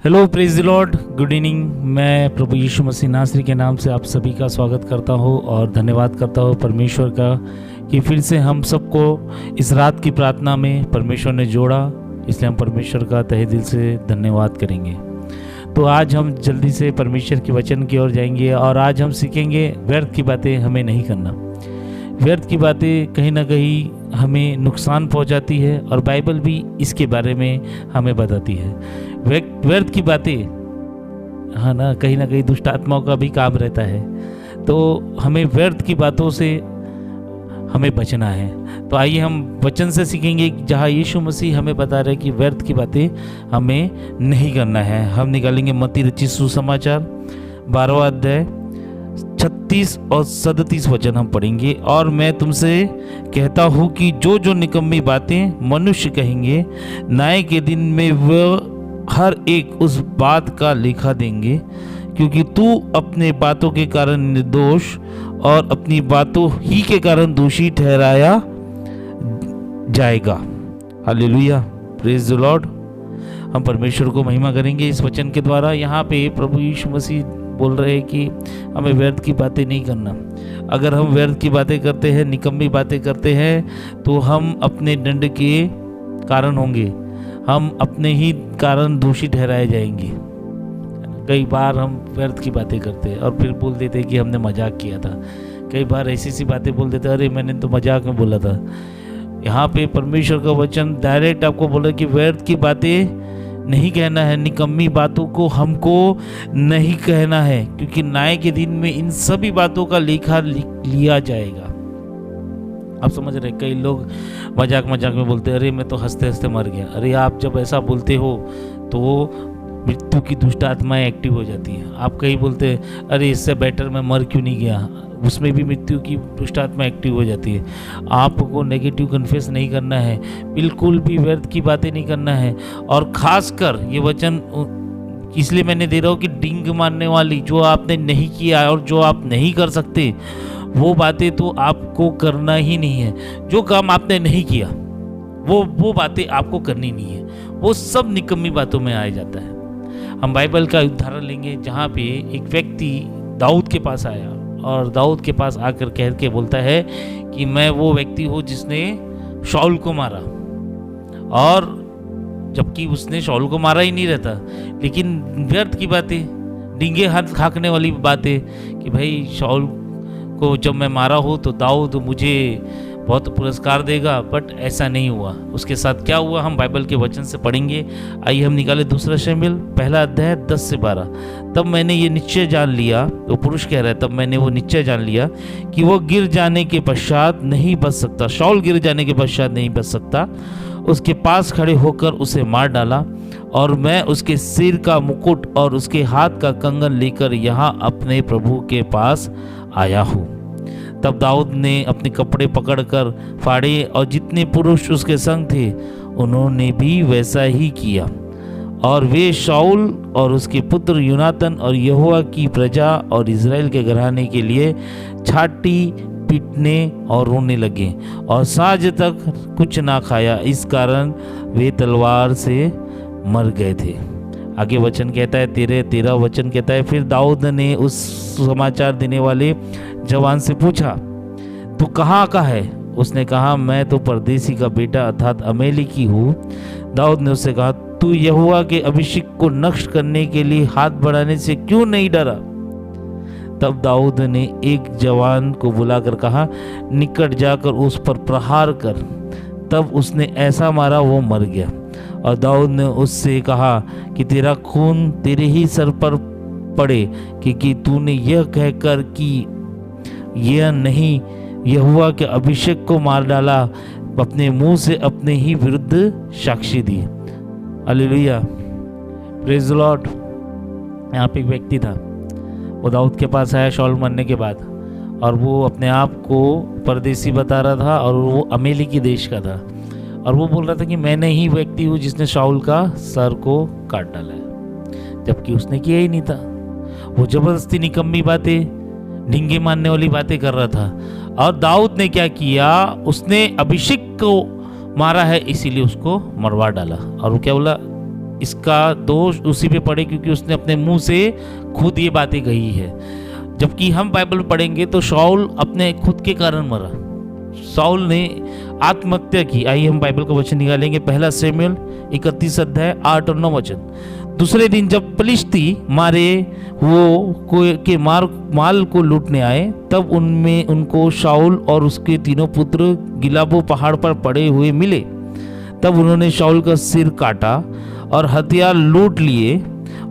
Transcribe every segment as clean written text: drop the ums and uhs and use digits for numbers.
Hello, praise the Lord, good evening. मैं प्रभु यीशु मसीह नासरी के नाम से आप सभी का स्वागत करता हूँ और धन्यवाद करता हूँ परमेश्वर का कि फिर से हम सबको इस रात की प्रार्थना में परमेश्वर ने जोड़ा। इसलिए हम परमेश्वर का तहे दिल से धन्यवाद करेंगे। तो आज हम जल्दी से परमेश्वर के वचन की ओर जाएंगे और आज हम सीखेंगे व्यर्थ की बातें हमें नहीं करना। व्यर्थ की बातें कहीं ना कहीं हमें नुकसान पहुंचाती है और बाइबल भी इसके बारे में हमें बताती है। व्यर्थ की बातें हाँ ना कहीं दुष्ट आत्माओं का भी काम रहता है। तो हमें व्यर्थ की बातों से हमें बचना है। तो आइए हम वचन से सीखेंगे जहाँ यीशु मसीह हमें बता रहे कि व्यर्थ की बातें हमें नहीं करना है। हम निकालेंगे मत्ती रचित सुसमाचार 12वां अध्याय 36 और 37 वचन हम पढ़ेंगे। और मैं तुमसे कहता हूँ कि जो जो निकम्मी बातें मनुष्य कहेंगे, न्याय के दिन में वह हर एक उस बात का लेखा देंगे, क्योंकि तू अपने बातों के कारण निर्दोष और अपनी बातों ही के कारण दोषी ठहराया जाएगा। Hallelujah, praise the Lord. हम परमेश्वर को महिमा करेंगे इस वचन के द्वारा। यहाँ पे प्रभु यीशु मसीह बोल रहे हैं कि हमें व्यर्थ की बातें नहीं करना। अगर हम व्यर्थ की बातें करते हैं, निकम्मी बातें करते हैं, तो हम अपने दंड के कारण होंगे, हम अपने ही कारण दोषी ठहराए जाएंगे। कई बार हम व्यर्थ की बातें करते हैं और फिर बोल देते हैं कि हमने मजाक किया था। कई बार ऐसी बातें बोल देते हैं, अरे मैंने तो मजाक में बोला था। यहाँ पे परमेश्वर का वचन डायरेक्ट आपको बोला कि व्यर्थ की बातें नहीं कहना है, निकम्मी बातों को हमको नहीं कहना है, क्योंकि न्याय के दिन में इन सभी बातों का लेखा लिया जाएगा। आप समझ रहे, कई लोग मजाक में बोलते हैं, अरे मैं तो हंसते हंसते मर गया। अरे आप जब ऐसा बोलते हो तो मृत्यु की दुष्ट आत्माएं एक्टिव हो जाती हैं। आप कहीं बोलते हैं, अरे इससे बेटर मैं मर क्यों नहीं गया, उसमें भी मृत्यु की दुष्ट आत्मा एक्टिव हो जाती है। आपको नेगेटिव कन्फेस नहीं करना है, बिल्कुल भी व्यर्थ की बातें नहीं करना है। और खासकर ये वचन इसलिए मैंने दे रहा हूँ कि डिंग मारने वाली, जो आपने नहीं किया और जो आप नहीं कर सकते, वो बातें तो आपको करना ही नहीं है। जो काम आपने नहीं किया वो बातें आपको करनी नहीं है। वो सब निकम्मी बातों में आ जाता है। हम बाइबल का उदाहरण लेंगे जहाँ पे एक व्यक्ति दाऊद के पास आया और दाऊद के पास आकर कह के बोलता है कि मैं वो व्यक्ति हूँ जिसने शाऊल को मारा, और जबकि उसने शाऊल को मारा ही नहीं रहता। लेकिन व्यर्थ की बातें, डींगे हाथ खाकने वाली बातें कि भाई शाऊल को जब मैं मारा हूँ तो दाऊद मुझे बहुत पुरस्कार देगा, बट ऐसा नहीं हुआ। उसके साथ क्या हुआ हम बाइबल के वचन से पढ़ेंगे। आइए हम निकाले 2 शमूएल 1 अध्याय 10 से 12। तब मैंने ये निश्चय जान लिया, वो पुरुष कह रहा है, तब मैंने वो निश्चय जान लिया कि वो गिर जाने के पश्चात नहीं बच सकता, शाऊल गिर जाने के पश्चात नहीं बच सकता। उसके पास खड़े होकर उसे मार डाला, और मैं उसके सिर का मुकुट और उसके हाथ का कंगन लेकर यहाँ अपने प्रभु के पास आया हूँ। तब दाऊद ने अपने कपड़े पकड़कर फाड़े, और जितने पुरुष उसके संग थे उन्होंने भी वैसा ही किया। और वे शाऊल और उसके पुत्र यूनातन और यहोवा की प्रजा और इज़राइल के घराने के लिए छाती पीटने और रोने लगे, और साँझ तक कुछ ना खाया। इस कारण वे तलवार से मर गए थे। आगे वचन कहता है, 13 वचन कहता है, फिर दाऊद ने उस समाचार देने वाले जवान से पूछा, तू कहाँ का है? उसने कहा, मैं तो परदेसी का बेटा अर्थात अमेलेकी हूँ। दाऊद ने उससे कहा, तू यहोवा के अभिषेक को नष्ट करने के लिए हाथ बढ़ाने से क्यों नहीं डरा? तब दाऊद ने एक जवान को बुलाकर कहा, निकट जाकर उस पर प्रहार कर। तब उसने ऐसा मारा, वो मर गया। और दाऊद ने उससे कहा कि तेरा खून तेरे ही सर पर पड़े, क्योंकि तूने यह कहकर कि यह नहीं यहोवा के अभिषेक को मार डाला, अपने मुंह से अपने ही विरुद्ध साक्षी दी। Hallelujah, praise the Lord. यहाँ पे एक व्यक्ति था, वो दाऊद के पास आया शाऊल मरने के बाद, और वो अपने आप को परदेसी बता रहा था, और वो अमेलेकी देश का था, और वो बोल रहा था कि मैंने ही व्यक्ति हूँ जिसने शाऊल का सर को काट डाला है, जबकि उसने किया ही नहीं था। वो जबरदस्ती निकम्मी बातें, ढींगे मारने वाली बातें कर रहा था। और दाऊद ने क्या किया, उसने अभिषेक को मारा है, इसीलिए उसको मरवा डाला। और वो क्या बोला, इसका दोष उसी पे पड़े, क्योंकि उसने अपने मुंह से खुद ये बातें कही है। जबकि हम बाइबल पढ़ेंगे तो शाऊल अपने खुद के कारण मरा। शाऊल ने आत्महत्या की। आइए हम बाइबल का वचन निकालेंगे, पहला शमूएल 31 अध्याय 8 और 9 वचन। दूसरे दिन जब पलिश्ती मारे के माल को लूटने आए, तब उनमें उनको शाऊल और उसके तीनों पुत्र गिलाबो पहाड़ पर पड़े हुए मिले। तब उन्होंने शाऊल का सिर काटा और हथियार लूट लिए,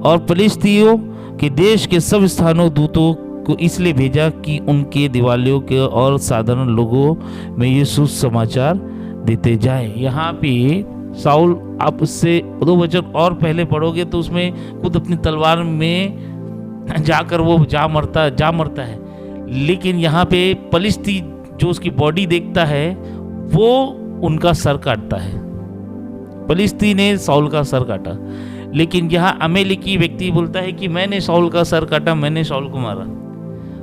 और पलिश्तियों के देश के सब स्थानों दूतों को इसलिए भेजा कि उनके दिवालियों के और साधारण लोगों में ये सुसमाचार देते जाए। यहाँ पे शाऊल, आप उससे 2 वचन और पहले पढ़ोगे तो उसमें खुद अपनी तलवार में जाकर वो जा मरता है। लेकिन यहाँ पे पलिश्ती जो उसकी बॉडी देखता है वो उनका सर काटता है। पलिश्ती ने शाऊल का सर काटा, लेकिन यहाँ अमेरिकी व्यक्ति बोलता है कि मैंने शाऊल का सर काटा, मैंने शाऊल को मारा।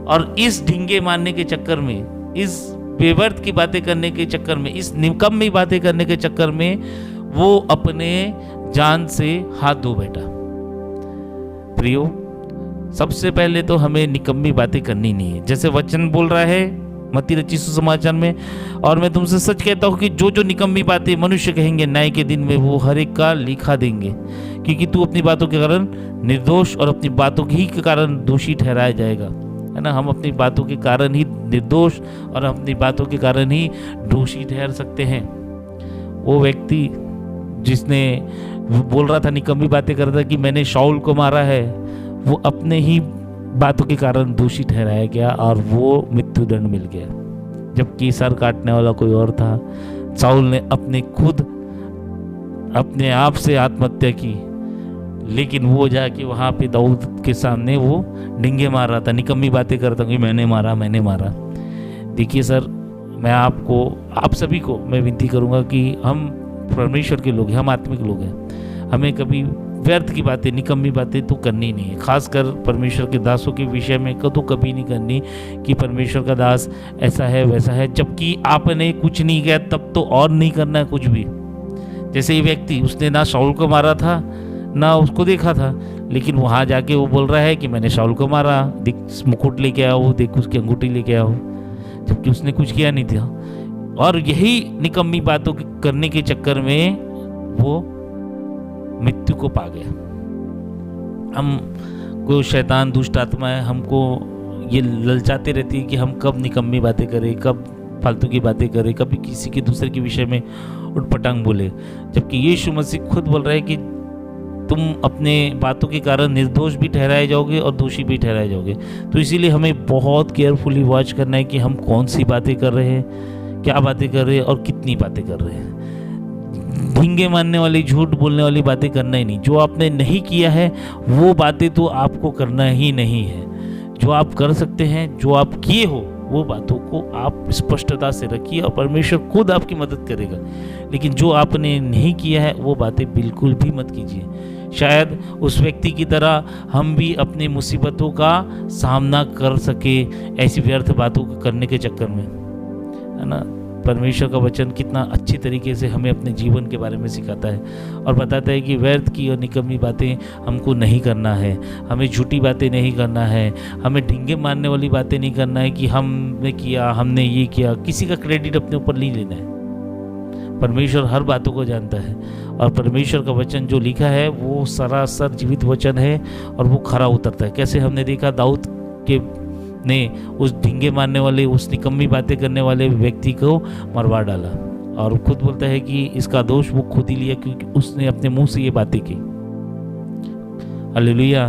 और इस ढींगे मारने के चक्कर में, इस बेवर्थ की बातें करने के चक्कर में, इस निकम्मी बातें करने के चक्कर में वो अपने जान से हाथ धो बैठा। प्रियो, सबसे पहले तो हमें निकम्मी बातें करनी नहीं है। जैसे वचन बोल रहा है मत्ती रचित सुसमाचार में, और मैं तुमसे सच कहता हूँ कि जो जो निकम्मी बातें मनुष्य कहेंगे न्याय के दिन में, वो हर एक का लिखा देंगे, क्योंकि तू अपनी बातों के कारण निर्दोष और अपनी बातों ही के कारण दोषी ठहराया जाएगा। है ना, हम अपनी बातों के कारण ही निर्दोष और अपनी बातों के कारण ही दोषी ठहर सकते हैं। वो व्यक्ति जिसने बोल रहा था, निकम्मी बातें कर रहा था कि मैंने शाऊल को मारा है, वो अपने ही बातों के कारण दोषी ठहराया गया और वो मृत्युदंड मिल गया। जबकि सर काटने वाला कोई और था। शाऊल ने अपने आप से आत्महत्या की, लेकिन वो जाके वहाँ पे दाऊद के सामने वो डिंगे मार रहा था, निकम्मी बातें करता कि मैंने मारा। देखिए सर, मैं आप सभी को मैं विनती करूँगा कि हम परमेश्वर के लोग हैं, हम आत्मिक लोग हैं। हमें कभी व्यर्थ की बातें, निकम्मी बातें तो करनी नहीं है। खासकर परमेश्वर के दासों के विषय में तो कभी नहीं करनी कि परमेश्वर का दास ऐसा है वैसा है, जबकि आपने कुछ नहीं किया तब तो और नहीं करना है कुछ भी। जैसे ये व्यक्ति, उसने ना शाऊल को मारा था ना उसको देखा था, लेकिन वहाँ जाके वो बोल रहा है कि मैंने शाऊल को मारा, देख मुकुट लेके आओ, देख उसकी अंगूठी लेके आओ, जबकि उसने कुछ किया नहीं था। और यही निकम्मी बातों करने के चक्कर में वो मृत्यु को पा गया। हम को शैतान, दुष्ट आत्माएं हमको ये ललचाते रहती है कि हम कब निकम्मी बातें करें, कब फालतू की बातें करें, कभी किसी के दूसरे के विषय में उटपटांग बोले, जबकि यीशु मसीह खुद बोल रहा है कि तुम अपने बातों के कारण निर्दोष भी ठहराए जाओगे और दोषी भी ठहराए जाओगे। तो इसीलिए हमें बहुत केयरफुली वॉच करना है कि हम कौन सी बातें कर रहे हैं, क्या बातें कर रहे हैं और कितनी बातें कर रहे हैं। ढींगे मारने वाली, झूठ बोलने वाली बातें करना ही नहीं। जो आपने नहीं किया है वो बातें तो आपको करना ही नहीं है। जो आप कर सकते हैं, जो आप किए हो, वो बातों को आप स्पष्टता से रखिए और परमेश्वर खुद आपकी मदद करेगा। लेकिन जो आपने नहीं किया है वो बातें बिल्कुल भी मत कीजिए। शायद उस व्यक्ति की तरह हम भी अपनी मुसीबतों का सामना कर सके ऐसी व्यर्थ बातों को करने के चक्कर में, है ना। परमेश्वर का वचन कितना अच्छी तरीके से हमें अपने जीवन के बारे में सिखाता है और बताता है कि व्यर्थ की और निकम्मी बातें हमको नहीं करना है, हमें झूठी बातें नहीं करना है, हमें ढींगे मारने वाली बातें नहीं करना है कि हमने किया, हमने ये किया। किसी का क्रेडिट अपने ऊपर नहीं लेना है। परमेश्वर हर बातों को जानता है और परमेश्वर का वचन जो लिखा है वो सरासर जीवित वचन है और वो खरा उतरता है। कैसे हमने देखा, दाऊद के ने उस ढींगे मारने वाले, उस निकम्मी बातें करने वाले व्यक्ति को मरवा डाला और खुद बोलता है कि इसका दोष वो खुद ही लिया क्योंकि उसने अपने मुंह से ये बातें की। Hallelujah,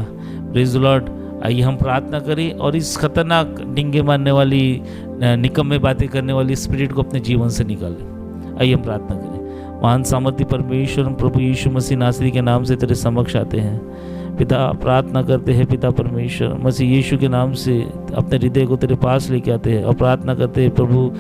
praise the Lord. आइए हम प्रार्थना करें और इस खतरनाक ढींगे मारने वाली, निकम्मे बातें करने वाली स्पिरिट को अपने जीवन से निकालें। आइए हम प्रार्थना करें। महान सामर्थ्य परमेश्वर, प्रभु यीशु मसीह नासरी के नाम से तेरे समक्ष आते हैं। पिता प्रार्थना करते हैं पिता परमेश्वर मसीह यीशु के नाम से अपने हृदय को तेरे पास लेके आते हैं और प्रार्थना करते हैं प्रभु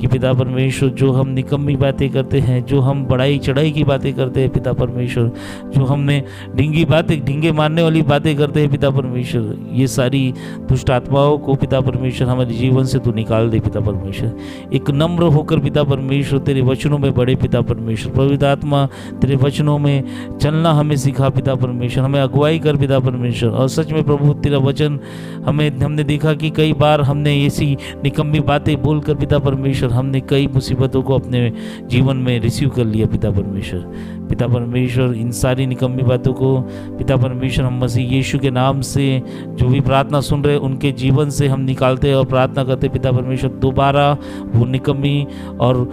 कि पिता परमेश्वर जो हम निकम्मी बातें करते हैं, जो हम बड़ाई चढ़ाई की बातें करते हैं पिता परमेश्वर, जो हमने ढींगे मारने वाली बातें करते हैं पिता परमेश्वर, ये सारी दुष्ट आत्माओं को पिता परमेश्वर हमारे जीवन से तू निकाल दे पिता परमेश्वर। एक नम्र होकर पिता परमेश्वर तेरे वचनों में बढ़े पिता परमेश्वर। पवित्र आत्मा तेरे वचनों में चलना हमें सिखा पिता परमेश्वर, हमें अगुवाई कर पिता परमेश्वर। और सच में प्रभु तेरा वचन हमने देखा कि कई बार हमने ऐसी निकम्मी बातें बोलकर पिता परमेश्वर हमने कई मुसीबतों को अपने जीवन में रिसीव कर लिया पिता परमेश्वर। पिता परमेश्वर इन सारी निकम्मी बातों को पिता परमेश्वर हम मसीह यीशु के नाम से जो भी प्रार्थना सुन रहे उनके जीवन से हम निकालते हैं और प्रार्थना करते पिता परमेश्वर दोबारा वो निकम्मी और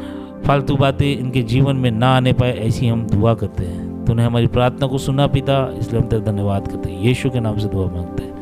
फालतू बातें इनके जीवन में ना आने पाए, ऐसी हम दुआ करते हैं। तूने हमारी प्रार्थना को सुना पिता, इसलिए हम तेरा धन्यवाद करते हैं। यीशु के नाम से दुआ मांगते हैं।